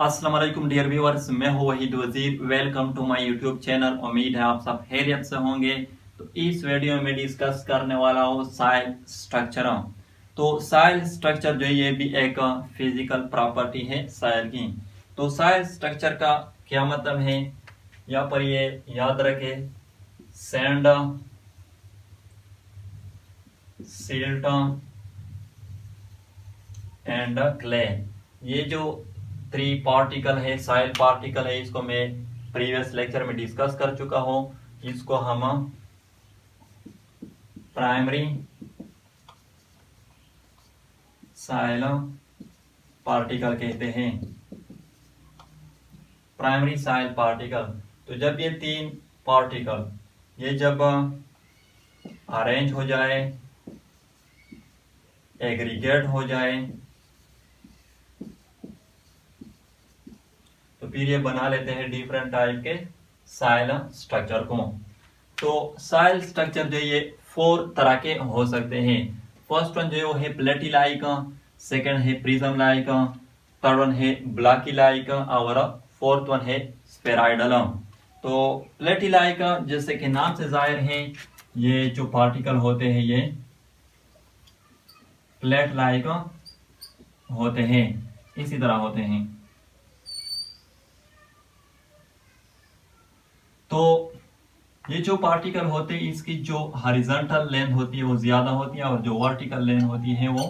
अस्सलाम वालेकुम dear viewers, मैं हूं Waheed Wazir. Welcome to my YouTube channel. उम्मीद है आप सब खैरियत से होंगे। तो इस वीडियो में डिस्कस करने वाला हूं सॉइल स्ट्रक्चर। तो सॉइल स्ट्रक्चर जो है ये भी एक फिजिकल प्रॉपर्टी है सॉइल की। तो सॉइल स्ट्रक्चर का क्या मतलब है, यहाँ पर ये याद रखे, सैंड, सिल्ट एंड क्ले, ये जो थ्री पार्टिकल है, सॉइल पार्टिकल है, इसको मैं प्रीवियस लेक्चर में डिस्कस कर चुका हूं। इसको हम प्राइमरी सॉइल पार्टिकल कहते हैं। प्राइमरी सॉइल पार्टिकल, तो जब ये तीन पार्टिकल ये जब अरेंज हो जाए, एग्रीगेट हो जाए, तो फिर ये बना लेते हैं डिफरेंट टाइप के सॉइल स्ट्रक्चर को। तो सॉइल स्ट्रक्चर जो ये 4 तरह के हो सकते हैं। फर्स्ट वन जो है प्लेटी लाइक, सेकंड है प्रिज्म लाइक, थर्ड वन है ब्लॉकी लाइक और फोर्थ वन है स्फेरॉइडल। तो प्लेटी लाइक जैसे कि नाम से जाहिर है, ये जो पार्टिकल होते हैं ये प्लेट लाइक होते हैं, इसी तरह होते हैं। तो ये जो पार्टिकल होते हैं इसकी जो हॉरिजॉन्टल लेंथ होती है वो ज्यादा होती है और जो वर्टिकल लेंथ होती है वो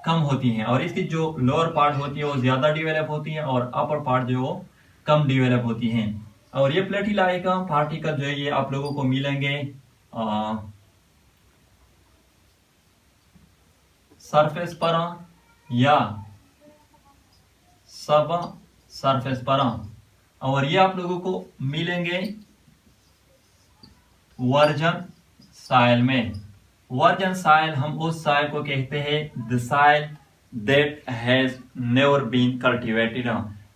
कम होती है, और इसकी जो लोअर पार्ट होती है वो ज्यादा डिवेलप होती है और अपर पार्ट जो है वो कम डिवेलप होती है। और ये प्लेटिलाई का पार्टिकल जो है ये आप लोगों को मिलेंगे सरफेस पर या सब सरफेस पर, और ये आप लोगों को मिलेंगे वर्जन सॉइल में। वर्जन सॉइल हम उस सॉइल को कहते हैं the soil that has never been cultivated,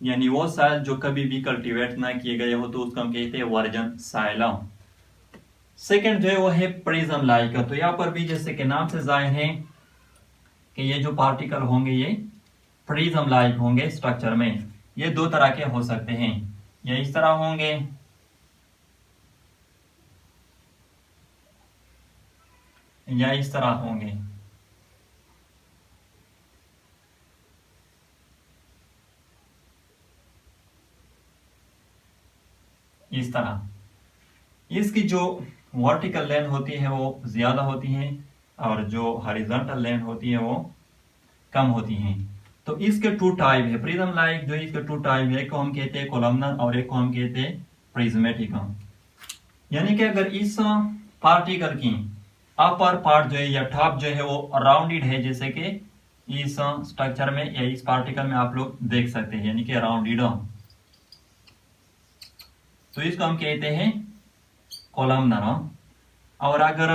यानी वो सॉइल जो कभी भी कल्टीवेट ना किए गए हो, तो उसको हम कहते हैं वर्जन सॉइल। सेकंड जो है वो है प्रिज्म लाइक। तो यहाँ पर भी जैसे कि नाम से जाहिर है कि ये जो पार्टिकल होंगे ये प्रिज्म लाइक होंगे स्ट्रक्चर में। ये 2 तरह के हो सकते हैं, ये इस तरह होंगे या इस तरह होंगे। इस तरह इसकी जो वर्टिकल लेंथ होती है वो ज्यादा होती है और जो हॉरिजॉन्टल लेंथ होती है वो कम होती है। तो इसके 2 टाइप है प्रिज्म लाइक, जो इसके 2 टाइप है, एक को हम कहते हैं कोलमनर और एक को हम कहते हैं प्रिज्मेटिक। यानी कि अगर इस पार्टिकल की अपर पार्ट जो है या टॉप जो है वो राउंडेड है, जैसे कि इस स्ट्रक्चर में या इस पार्टिकल में आप लोग देख सकते हैं, यानी कि राउंडेड, तो इसको हम कहते हैं कोलमनर। और अगर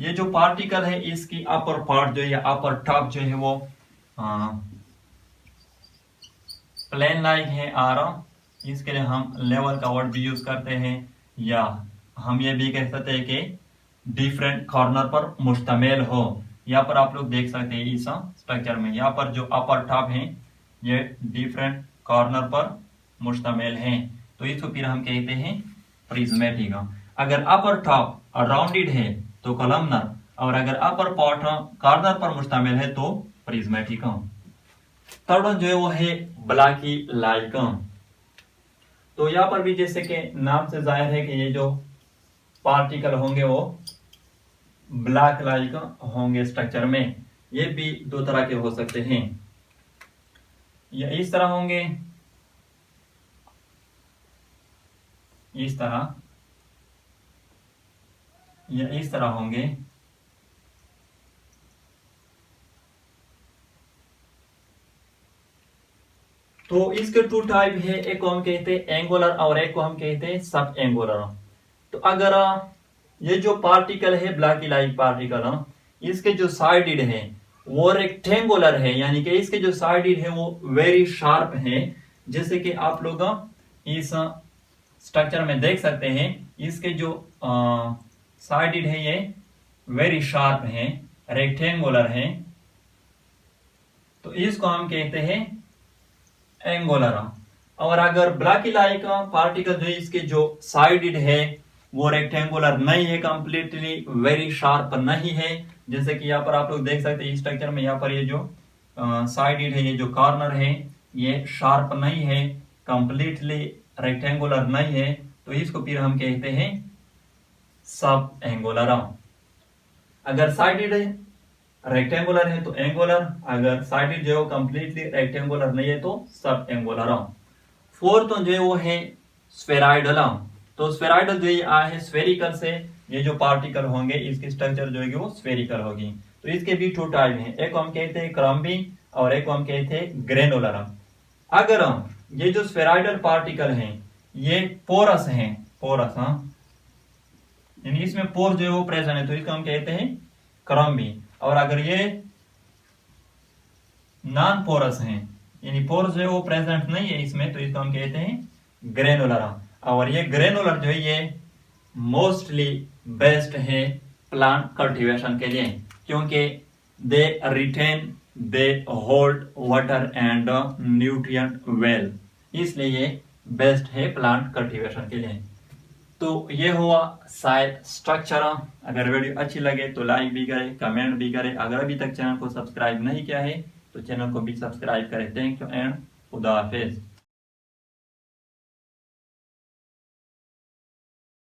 ये जो पार्टिकल है इसकी अपर पार्ट जो है या अपर टॉप जो है वो प्लेन लाइक है, और इसके लिए हम लेवल का वर्ड भी यूज करते हैं, या हम ये भी कह सकते हैं कि डिफरेंट कॉर्नर पर मुश्तमिल हो। यहाँ पर आप लोग देख सकते हैं इस स्ट्रक्चर में, यहाँ पर जो अपर टॉप है ये डिफरेंट कॉर्नर पर मुश्तमिल है, तो इसको फिर हम कहते हैं प्रिज्मेटिक। अगर अपर टॉप राउंडेड है तो कोलमनर, और अगर अपर पार्ट कॉर्नर पर मुश्तमिल है तो प्रिज्मेटिक। थर्ड वन जो है वो है ब्लॉकी लाइक। तो यहाँ पर भी जैसे कि नाम से जाहिर है कि ये जो पार्टिकल होंगे वो ब्लॉक लाइक होंगे स्ट्रक्चर में। ये भी 2 तरह के हो सकते हैं, ये इस तरह होंगे, इस तरह, या इस तरह होंगे। तो इसके 2 टाइप है, एक को हम कहते हैं एंगुलर और एक को हम कहते हैं सब एंगुलर। तो अगर ये जो पार्टिकल है ब्लॉकी लाइक पार्टिकल, इसके जो साइडेड है वो रेक्टेंगुलर है, यानी कि इसके जो साइडेड है वो वेरी शार्प है। जैसे कि आप लोग इस स्ट्रक्चर में देख सकते हैं, इसके जो साइडेड है ये वेरी शार्प है, रेक्टेंगुलर है, तो इसको हम कहते हैं एंगुलर। और अगर ब्लैकी लाइक पार्टिकल जो इसके जो साइडेड है वो रेक्टेंगुलर नहीं है, कंप्लीटली वेरी शार्प नहीं है। जैसे कि यहाँ पर आप लोग देख सकते हैं स्ट्रक्चर में, यहाँ पर ये जो साइडेड है, ये जो कॉर्नर है ये शार्प नहीं है, कंप्लीटली रेक्टेंगुलर नहीं है, तो इसको फिर हम कहते हैं सब एंगुलर। अगर साइडेड है रेक्टेंगुलर है तो एंगुलर, अगर साइडेड जो है कंप्लीटली रेक्टेंगुलर नहीं है तो सब एंगुलर। फोर्थ जो है वो है स्फेराइडल। तो स्फेराइडल जो ये है स्फेरिकल से, ये जो पार्टिकल होंगे इसकी स्ट्रक्चर जो है वो स्फेरिकल होगी। तो इसके भी टू टाइप हैं, एक हम कहते हैं क्रम्बी और एक हम कहते हैं ग्रेनुलर। अगर ये जो स्फेराइडल पार्टिकल हैं ये पोरस हैं, पोरस यानी इसमें पोर जो है वो प्रेजेंट है, तो इसको हम कहते हैं क्रम्बी। और अगर ये नॉन पोरस हैं यानी पोर जो है वो प्रेजेंट नहीं है इसमें, तो इसको हम कहते हैं ग्रेनुलर। और ये ग्रेनुलर जो है ये मोस्टली बेस्ट है प्लांट कल्टीवेशन के लिए, क्योंकि they retain, they hold water and nutrient well, इसलिए ये बेस्ट है प्लांट कल्टीवेशन के लिए। तो ये हुआ साइल स्ट्रक्चर। अगर वीडियो अच्छी लगे तो लाइक भी करें, कमेंट भी करें। अगर अभी तक चैनल को सब्सक्राइब नहीं किया है तो चैनल को भी सब्सक्राइब करें। थैंक यू एंड खुदा हाफिज।